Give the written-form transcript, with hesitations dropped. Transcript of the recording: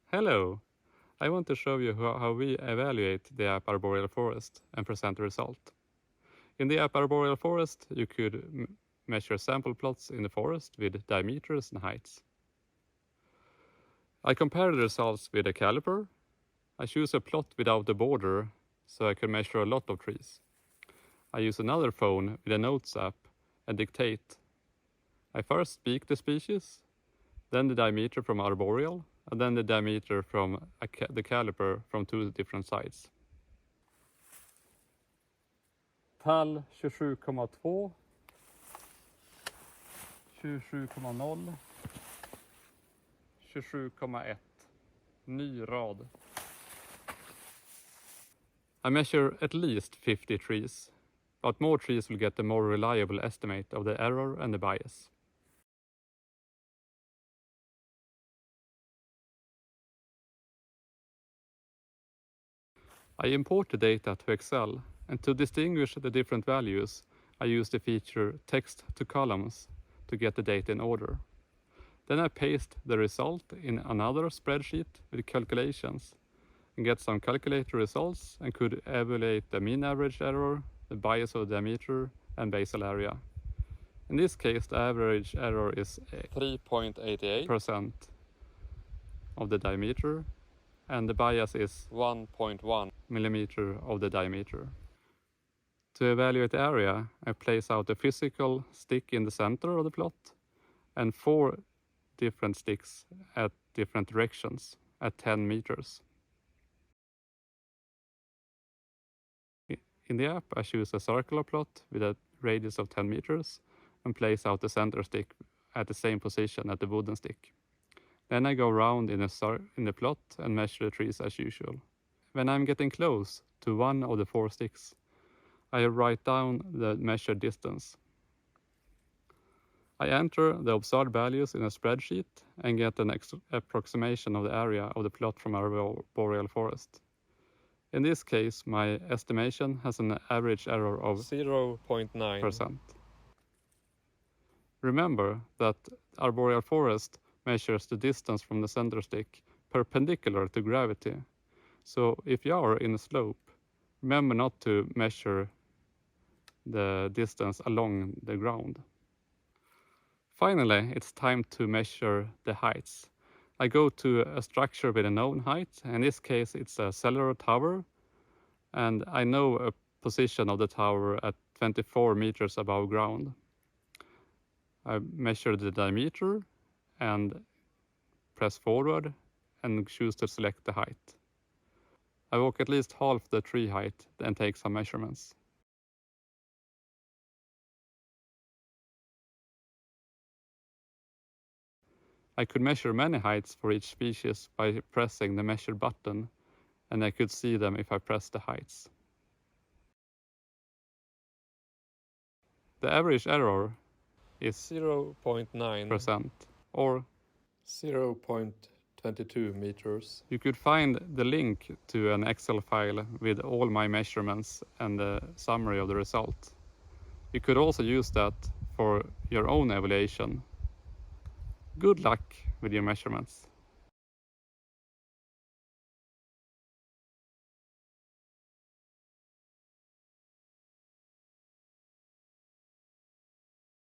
Hello! I want to show you how we evaluate the app Arboreal Forest and present the result. In the app Arboreal Forest, you could measure sample plots in the forest with diameters and heights. I compare the results with a caliper. I choose a plot without a border, so I can measure a lot of trees. I use another phone with a notes app and dictate. I first speak the species, then the diameter from Arboreal, and then the diameter from the caliper from two different sides. Tall 27,2, 27,0, 27,1. Ny rad. I measure at least 50 trees, but more trees will get a more reliable estimate of the error and the bias. I import the data to Excel, and to distinguish the different values, I use the feature Text to Columns to get the data in order. Then I paste the result in another spreadsheet with calculations and get some calculated results and could evaluate the mean average error, the bias of the diameter, and basal area. In this case, the average error is 3.88% of the diameter, and the bias is 1.1 millimeter of the diameter. To evaluate the area, I place out a physical stick in the center of the plot and 4 different sticks at different directions at 10 meters. In the app, I choose a circular plot with a radius of 10 meters and place out the center stick at the same position as the wooden stick. Then I go around in the plot and measure the trees as usual. When I'm getting close to one of the 4 sticks, I write down the measured distance. I enter the observed values in a spreadsheet and get an approximation of the area of the plot from Arboreal Forest. In this case, my estimation has an average error of 0.9%. Remember that Arboreal Forest measures the distance from the center stick perpendicular to gravity. So if you are in a slope, remember not to measure the distance along the ground. Finally, it's time to measure the heights. I go to a structure with a known height. In this case, it's a cellular tower, and I know a position of the tower at 24 meters above ground. I measure the diameter and press forward and choose to select the height. I walk at least half the tree height and take some measurements. I could measure many heights for each species by pressing the measure button, and I could see them if I press the heights. The average error is 0.9% or 0.22 meters. You could find the link to an Excel file with all my measurements and the summary of the result. You could also use that for your own evaluation. Good luck with your measurements.